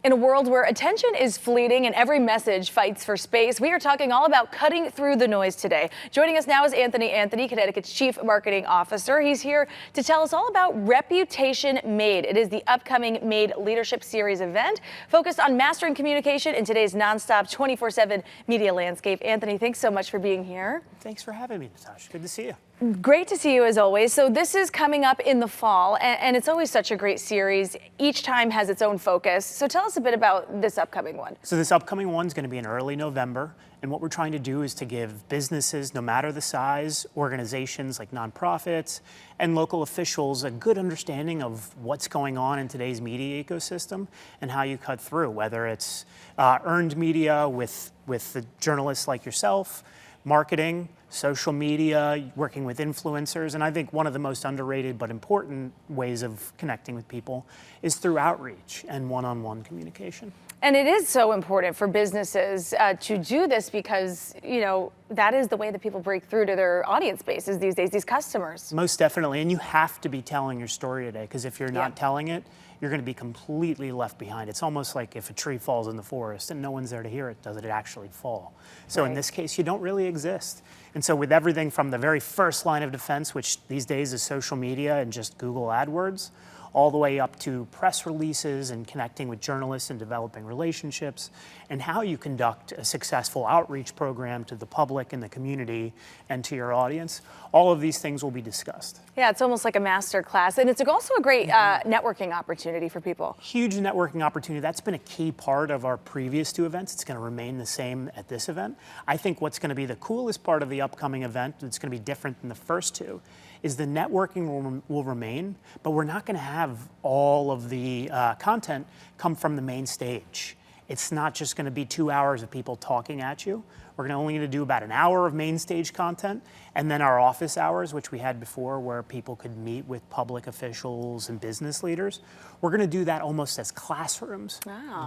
In a world where attention is fleeting and every message fights for space, we are talking all about cutting through the noise today. Joining us now is Anthony, Connecticut's Chief Marketing Officer. He's here to tell us all about Reputation Made. It is the upcoming Made Leadership Series event focused on mastering communication in today's nonstop 24/7 media landscape. Anthony, thanks so much for being here. Thanks for having me, Natasha. Good to see you. Great to see you as always. So this is coming up in the fall, and it's always such a great series. Each time has its own focus. So tell us a bit about this upcoming one. So this upcoming one's going to be in early November, and what we're trying to do is to give businesses, no matter the size, organizations like nonprofits and local officials a good understanding of what's going on in today's media ecosystem and how you cut through, whether it's earned media with the journalists like yourself, marketing, social media, working with influencers, and I think one of the most underrated but important ways of connecting with people is through outreach and one-on-one communication. And it is so important for businesses to do this because, you know, that is the way that people break through to their audience bases these days, these customers. Most definitely, and you have to be telling your story today, because if you're not telling it, you're going to be completely left behind. It's almost like if a tree falls in the forest and no one's there to hear it, does it actually fall? So in this case, you don't really exist. And so with everything from the very first line of defense, which these days is social media and just Google AdWords, all the way up to press releases and connecting with journalists and developing relationships, and how you conduct a successful outreach program to the public and the community and to your audience. All of these things will be discussed. Yeah, it's almost like a master class, and it's also a great networking opportunity for people. Huge networking opportunity. That's been a key part of our previous two events. It's going to remain the same at this event. I think what's going to be the coolest part of the upcoming event, that's going to be different than the first two, is the networking will remain, but we're not going to have all of the content come from the main stage. It's not just going to be 2 hours of people talking at you. We're only going to do about an hour of main stage content, and then our office hours, which we had before, where people could meet with public officials and business leaders. We're going to do that almost as classrooms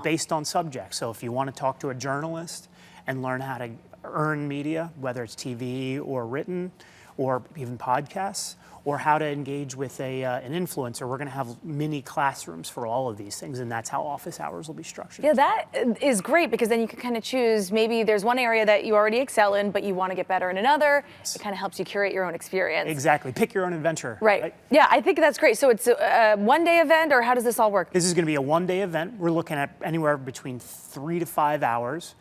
based on subjects. So if you want to talk to a journalist and learn how to earn media, whether it's TV or written, or even podcasts, or how to engage with an influencer. We're going to have mini classrooms for all of these things, and that's how office hours will be structured. Yeah, that is great, because then you can kind of choose, maybe there's one area that you already excel in, but you want to get better in another. It kind of helps you curate your own experience. Exactly. Pick your own adventure. Right. Yeah, I think that's great. So it's a one-day event, or how does this all work? This is going to be a one-day event. We're looking at anywhere between 3 to 5 hours.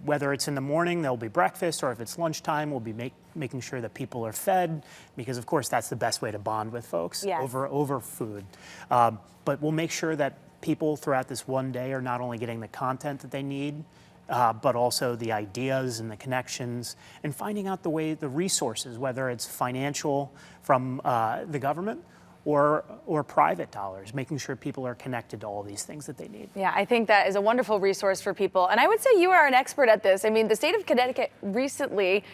Whether it's in the morning, there'll be breakfast, or if it's lunchtime, we'll be making sure that people are fed, because of course that's the best way to bond with folks, over food. But we'll make sure that people throughout this one day are not only getting the content that they need, but also the ideas and the connections, and finding out the resources, whether it's financial from the government, or private dollars, making sure people are connected to all these things that they need. Yeah, I think that is a wonderful resource for people. And I would say you are an expert at this. I mean, the state of Connecticut recently,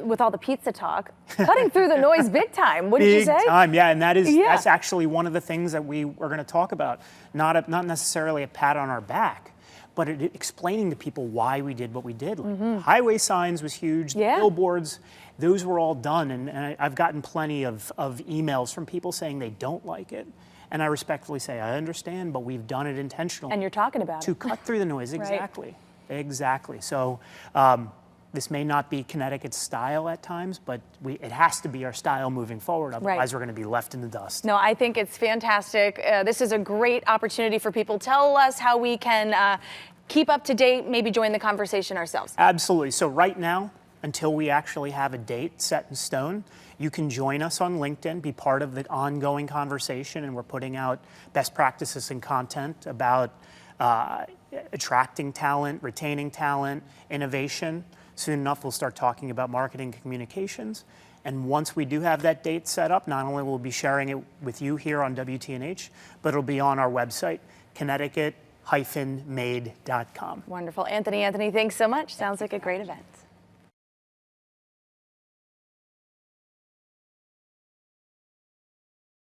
with all the pizza talk, cutting through the noise big time, wouldn't you say? Big time, yeah, and that's actually one of the things that we are going to talk about. Not necessarily a pat on our back, but explaining to people why we did what we did. Highway signs was huge, billboards, those were all done, and I've gotten plenty of emails from people saying they don't like it. And I respectfully say, I understand, but we've done it intentionally. And you're talking about to cut through the noise, exactly. Exactly. So this may not be Connecticut's style at times, but it has to be our style moving forward, otherwise we're going to be left in the dust. No, I think it's fantastic. This is a great opportunity for people. Tell us how we can keep up to date, maybe join the conversation ourselves. Absolutely. So right now, until we actually have a date set in stone, you can join us on LinkedIn, be part of the ongoing conversation, and we're putting out best practices and content about attracting talent, retaining talent, innovation. Soon enough, we'll start talking about marketing and communications. And once we do have that date set up, not only will we be sharing it with you here on WTNH, but it'll be on our website, Connecticut-made.com. Wonderful. Anthony, thanks so much. Sounds like a great event.